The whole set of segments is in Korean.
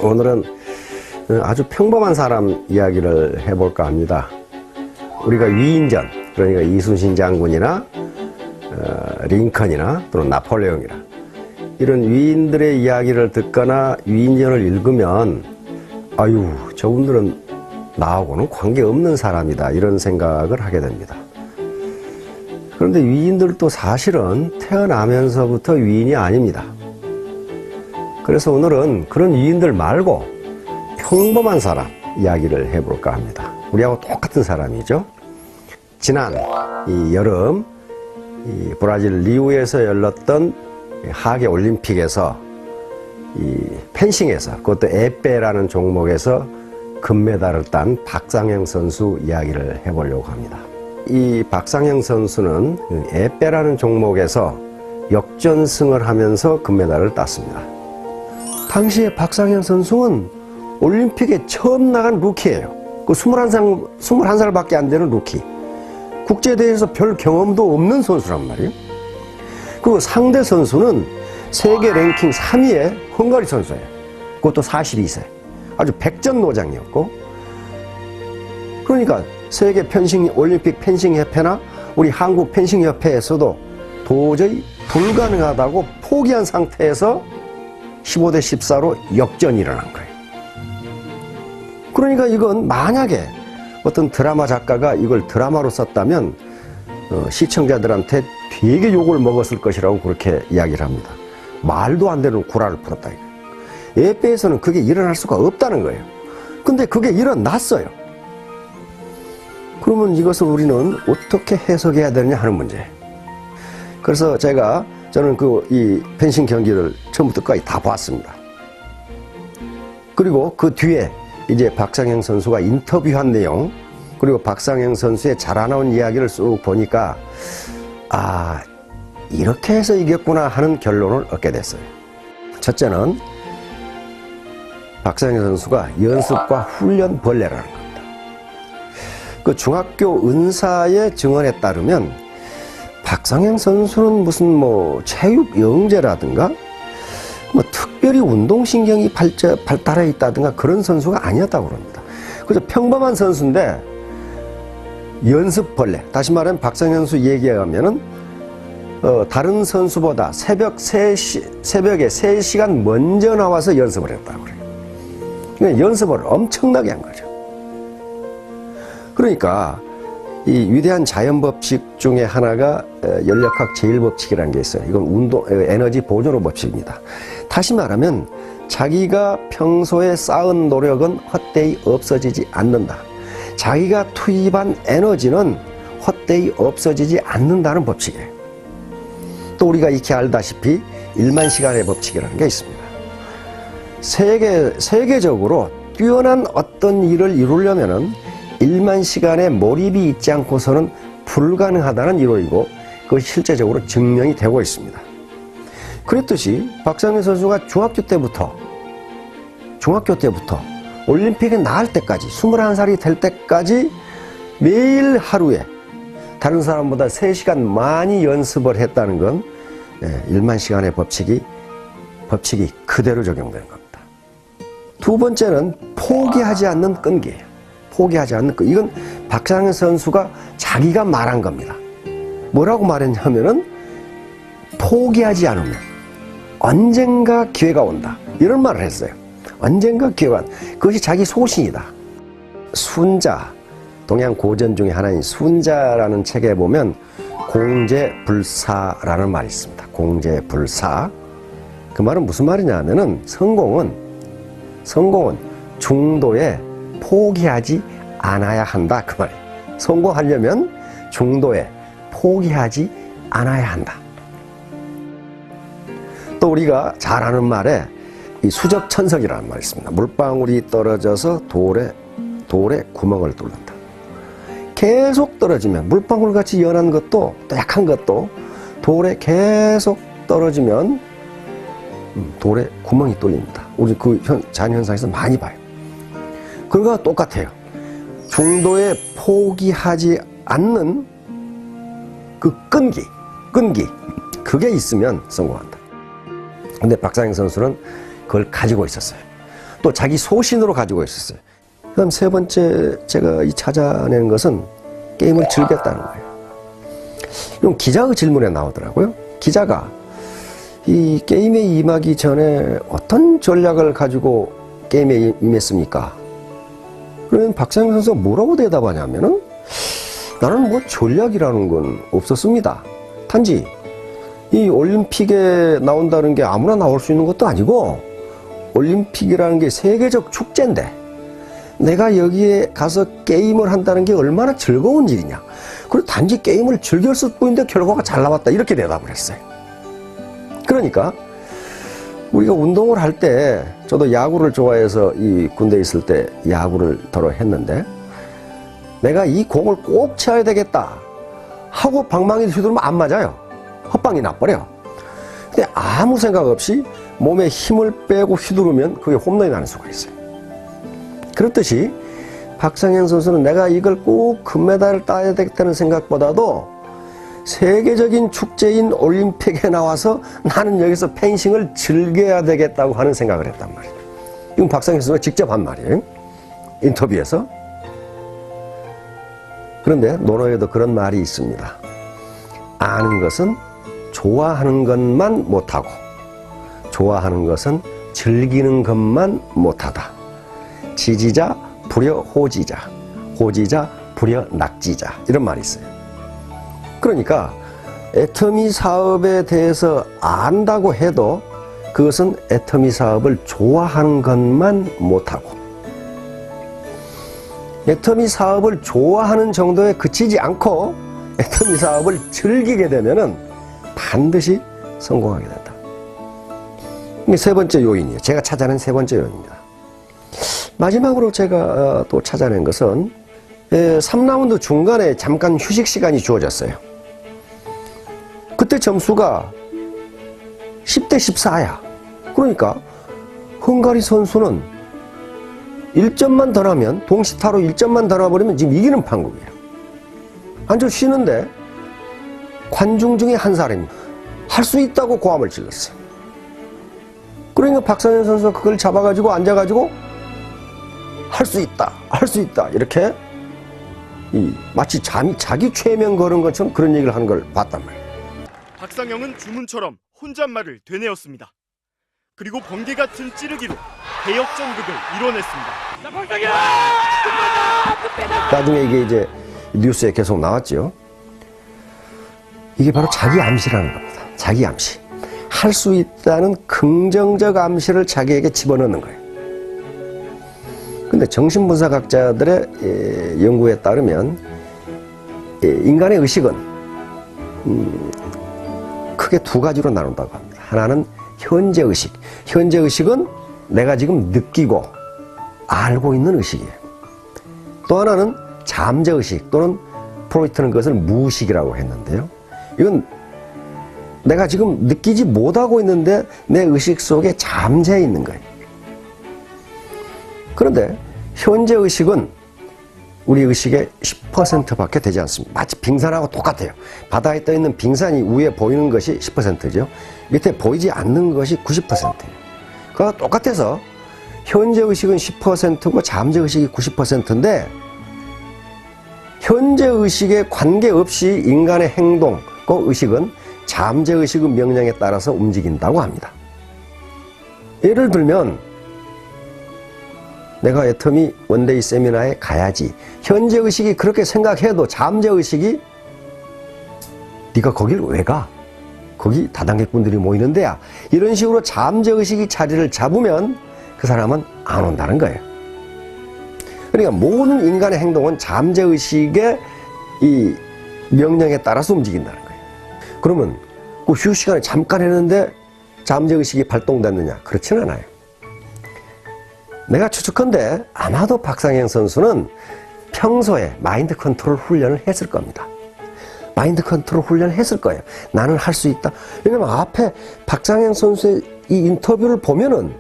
오늘은 아주 평범한 사람 이야기를 해볼까 합니다. 우리가 위인전, 그러니까 이순신 장군이나 링컨이나 또는 나폴레옹이나 이런 위인들의 이야기를 듣거나 위인전을 읽으면 아유, 저분들은 나하고는 관계없는 사람이다, 이런 생각을 하게 됩니다. 그런데 위인들도 사실은 태어나면서부터 위인이 아닙니다. 그래서 오늘은 그런 위인들 말고 평범한 사람 이야기를 해볼까 합니다. 우리하고 똑같은 사람이죠. 지난 이 여름 이 브라질 리우에서 열렸던 하계 올림픽에서 이 펜싱에서, 그것도 에페라는 종목에서 금메달을 딴 박상영 선수 이야기를 해보려고 합니다. 이 박상영 선수는 에페라는 종목에서 역전승을 하면서 금메달을 땄습니다. 당시에 박상영 선수는 올림픽에 처음 나간 루키예요. 그 21살밖에 안 되는 루키. 국제대회에서 별 경험도 없는 선수란 말이에요. 그리고 상대 선수는 세계 랭킹 3위의 헝가리 선수예요. 그것도 42세. 아주 백전노장이었고, 그러니까 세계 펜싱, 올림픽 펜싱 협회나 우리 한국 펜싱 협회에서도 도저히 불가능하다고 포기한 상태에서 15대 14로 역전이 일어난 거예요. 그러니까 이건 만약에 어떤 드라마 작가가 이걸 드라마로 썼다면 시청자들한테 되게 욕을 먹었을 것이라고 그렇게 이야기를 합니다. 말도 안 되는 구라를 풀었다. 에페에서는 그게 일어날 수가 없다는 거예요. 근데 그게 일어났어요. 그러면 이것을 우리는 어떻게 해석해야 되느냐 하는 문제. 그래서 저는 이 펜싱 경기를 처음부터 끝까지 다 봤습니다. 그리고 그 뒤에 이제 박상영 선수가 인터뷰한 내용, 그리고 박상영 선수의 자라나온 이야기를 쑥 보니까 아, 이렇게 해서 이겼구나 하는 결론을 얻게 됐어요. 첫째는 박상영 선수가 연습과 훈련 벌레라는 겁니다. 그 중학교 은사의 증언에 따르면 박상영 선수는 무슨 체육 영재라든가 특별히 운동신경이 발달해 있다든가 그런 선수가 아니었다고 합니다. 그래서 평범한 선수인데 연습벌레, 다시 말하면 박상영 선수 얘기에 의하면은 다른 선수보다 새벽에 3시간 먼저 나와서 연습을 했다고 그래요. 그러니까 연습을 엄청나게 한 거죠. 그러니까 이 위대한 자연법칙 중에 하나가 연력학 제1법칙이라는 게 있어요. 이건 에너지 보존의 법칙입니다. 다시 말하면 자기가 평소에 쌓은 노력은 헛되이 없어지지 않는다. 자기가 투입한 에너지는 헛되이 없어지지 않는다는 법칙이에요. 또 우리가 익히 알다시피 1만 시간의 법칙이라는 게 있습니다. 세계적으로 뛰어난 어떤 일을 이루려면은 1만 시간의 몰입이 있지 않고서는 불가능하다는 이론이고, 그것이 실제적으로 증명이 되고 있습니다. 그랬듯이 박상영 선수가 중학교 때부터 올림픽에 나갈 때까지 21살이 될 때까지 매일 하루에 다른 사람보다 3시간 많이 연습을 했다는 건 1만 시간의 법칙이 그대로 적용되는 겁니다. 두 번째는 포기하지 않는 끈기예요. 포기하지 않는 끈기. 이건 박상영 선수가 자기가 말한 겁니다. 뭐라고 말했냐면은 포기하지 않으면 언젠가 기회가 온다, 이런 말을 했어요. 언젠가 기회가 온다. 그것이 자기 소신이다. 순자, 동양 고전 중에 하나인 순자라는 책에 보면 공재불사라는 말이 있습니다. 공재불사. 그 말은 무슨 말이냐 하면은 성공은 중도에 포기하지 않아야 한다, 그 말이에요. 성공하려면 중도에 포기하지 않아야 한다. 또 우리가 잘 아는 말에 이 수적천석이라는 말이 있습니다. 물방울이 떨어져서 돌에 구멍을 뚫는다. 계속 떨어지면 물방울같이 연한 것도 또 약한 것도 돌에 계속 떨어지면 돌에 구멍이 뚫립니다. 우리 그 자연현상에서 많이 봐요. 그거와 똑같아요. 중도에 포기하지 않는 그 끈기, 그게 있으면 성공한다. 근데 박상영 선수는 그걸 가지고 있었어요. 또 자기 소신으로 가지고 있었어요. 그다음 세 번째 제가 찾아낸 것은 게임을 즐겼다는 거예요. 이건 기자의 질문에 나오더라고요. 기자가 이 게임에 임하기 전에 어떤 전략을 가지고 게임에 임했습니까? 그러면 박상현 선수가 뭐라고 대답하냐면은 나는 뭐 전략이라는 건 없었습니다. 단지 이 올림픽에 나온다는 게 아무나 나올 수 있는 것도 아니고 올림픽이라는 게 세계적 축제인데 내가 여기에 가서 게임을 한다는 게 얼마나 즐거운 일이냐. 그리고 단지 게임을 즐겼을 뿐인데 결과가 잘 나왔다. 이렇게 대답을 했어요. 그러니까 우리가 운동을 할 때 저도 야구를 좋아해서 이 군대에 있을 때 야구를 더러 했는데 내가 이 공을 꼭 쳐야 되겠다 하고 방망이를 휘두르면 안 맞아요. 헛방이 나버려. 근데 아무 생각 없이 몸에 힘을 빼고 휘두르면 그게 홈런이 나는 수가 있어요. 그렇듯이 박상현 선수는 내가 이걸 꼭 금메달을 따야 되겠다는 생각보다도 세계적인 축제인 올림픽에 나와서 나는 여기서 펜싱을 즐겨야 되겠다고 하는 생각을 했단 말이에요. 이건 박상현 선수가 직접 한 말이에요. 인터뷰에서. 그런데 논어에도 그런 말이 있습니다. 아는 것은 좋아하는 것만 못하고 좋아하는 것은 즐기는 것만 못하다. 지지자 불여 호지자, 호지자 불여 낙지자, 이런 말이 있어요. 그러니까 애터미 사업에 대해서 안다고 해도 그것은 애터미 사업을 좋아하는 것만 못하고 애터미 사업을 좋아하는 정도에 그치지 않고 애터미 사업을 즐기게 되면은 반드시 성공하게 된다. 이게 세 번째 요인이에요. 제가 찾아낸 세 번째 요인입니다. 마지막으로 제가 또 찾아낸 것은 3라운드 중간에 잠깐 휴식 시간이 주어졌어요. 그때 점수가 10대 14야. 그러니까 헝가리 선수는 1점만 더 나면 동시타로 1점만 더 나버리면 지금 이기는 판국이에요. 앉아 쉬는데 관중 중에 한 사람이 할 수 있다고 고함을 질렀어요. 그러니까 박상현 선수가 그걸 잡아가지고 앉아가지고 할 수 있다, 할 수 있다 이렇게 마치 자기 최면 걸은 것처럼 그런 얘기를 하는 걸 봤단 말이에요. 박상영은 주문처럼 혼잣말을 되뇌었습니다. 그리고 번개 같은 찌르기로 대역전극을 이뤄냈습니다. 나중에 이게 이제 뉴스에 계속 나왔죠. 이게 바로 자기 암시라는 겁니다. 자기 암시. 할 수 있다는 긍정적 암시를 자기에게 집어넣는 거예요. 근데 정신분석학자들의 연구에 따르면 인간의 의식은 크게 두 가지로 나눈다고 합니다. 하나는 현재 의식. 현재 의식은 내가 지금 느끼고 알고 있는 의식이에요. 또 하나는 잠재 의식 또는 프로이트는 그것을 무의식이라고 했는데요. 이건 내가 지금 느끼지 못하고 있는데 내 의식 속에 잠재해 있는 거예요. 그런데 현재 의식은 우리 의식의 10%밖에 되지 않습니다. 마치 빙산하고 똑같아요. 바다에 떠 있는 빙산이 위에 보이는 것이 10%죠. 밑에 보이지 않는 것이 90%예요. 그와 똑같아서 현재 의식은 10%고 잠재 의식이 90%인데 현재 의식에 관계없이 인간의 행동, 그 의식은 잠재 의식의 명령에 따라서 움직인다고 합니다. 예를 들면 내가 애터미 원데이 세미나에 가야지. 현재 의식이 그렇게 생각해도 잠재 의식이 네가 거길 왜 가? 거기 다단계꾼들이 모이는 데야. 이런 식으로 잠재 의식이 자리를 잡으면 그 사람은 안 온다는 거예요. 그러니까 모든 인간의 행동은 잠재 의식의 이 명령에 따라서 움직인다는 거예요. 그러면 그 휴식 시간에 잠깐 했는데 잠재 의식이 발동됐느냐? 그렇진 않아요. 내가 추측컨대 아마도 박상현 선수는 평소에 마인드 컨트롤 훈련을 했을 겁니다. 마인드 컨트롤 훈련을 했을 거예요. 나는 할 수 있다. 왜냐면 앞에 박상현 선수의 이 인터뷰를 보면은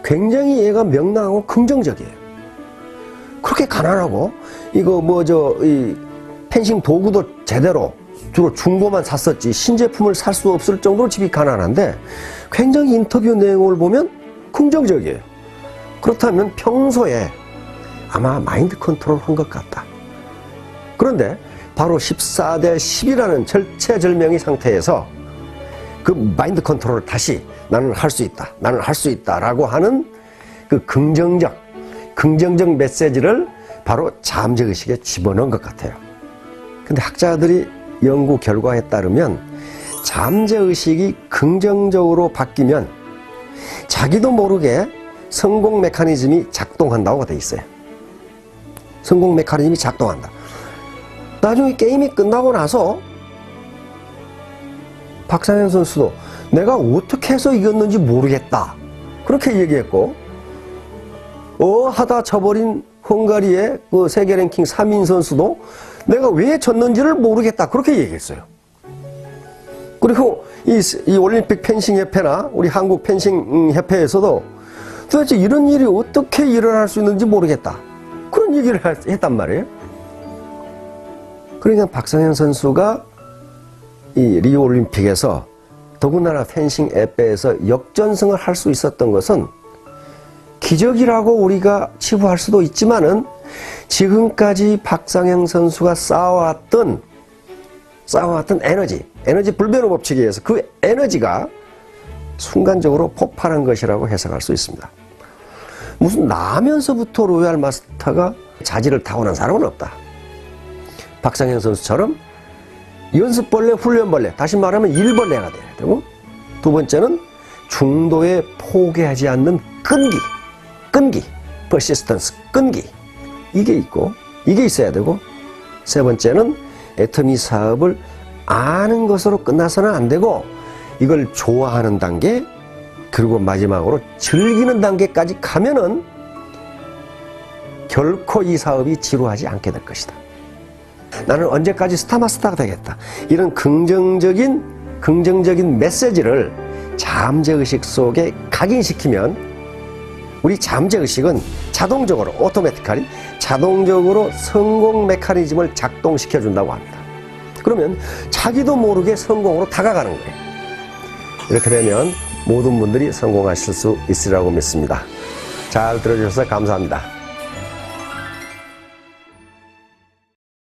굉장히 얘가 명랑하고 긍정적이에요. 그렇게 가난하고 이거 이 펜싱 도구도 제대로 주로 중고만 샀었지 신제품을 살 수 없을 정도로 집이 가난한데 굉장히 인터뷰 내용을 보면 긍정적이에요. 그렇다면 평소에 아마 마인드 컨트롤 한 것 같다. 그런데 바로 14대 10이라는 절체절명의 상태에서 그 마인드 컨트롤을 다시 나는 할 수 있다, 나는 할 수 있다 라고 하는 그 긍정적 메시지를 바로 잠재의식에 집어넣은 것 같아요. 근데 학자들이 연구 결과에 따르면 잠재의식이 긍정적으로 바뀌면 자기도 모르게 성공 메커니즘이 작동한다고 돼 있어요. 성공 메커니즘이 작동한다. 나중에 게임이 끝나고 나서 박상현 선수도 내가 어떻게 해서 이겼는지 모르겠다. 그렇게 얘기했고, 하다 져버린 헝가리의 그 세계 랭킹 3인 선수도 내가 왜 졌는지를 모르겠다. 그렇게 얘기했어요. 그리고 이 올림픽 펜싱 협회나 우리 한국 펜싱 협회에서도 도대체 이런 일이 어떻게 일어날 수 있는지 모르겠다. 그런 얘기를 했단 말이에요. 그러니까 박상현 선수가 이 리우 올림픽에서 더군다나 펜싱 앱배에서 역전승을 할 수 있었던 것은 기적이라고 우리가 치부할 수도 있지만은 지금까지 박상현 선수가 쌓아왔던 에너지 불변의 법칙에 의해서 그 에너지가 순간적으로 폭발한 것이라고 해석할 수 있습니다. 무슨 나면서부터 로얄 마스터가 자질을 타고난 사람은 없다. 박상현 선수처럼 연습벌레, 훈련벌레, 다시 말하면 일벌레가 돼야 되고, 두 번째는 중도에 포기하지 않는 끈기, persistence, 끈기. 이게 있고, 이게 있어야 되고, 세 번째는 애터미 사업을 아는 것으로 끝나서는 안 되고, 이걸 좋아하는 단계, 그리고 마지막으로 즐기는 단계까지 가면은 결코 이 사업이 지루하지 않게 될 것이다. 나는 언제까지 스타마스터가 되겠다. 이런 긍정적인 메시지를 잠재의식 속에 각인시키면 우리 잠재의식은 자동적으로 자동적으로 성공 메커니즘을 작동시켜 준다고 합니다. 그러면 자기도 모르게 성공으로 다가가는 거예요. 이렇게 되면 모든 분들이 성공하실 수 있으리라고 믿습니다. 잘 들어주셔서 감사합니다.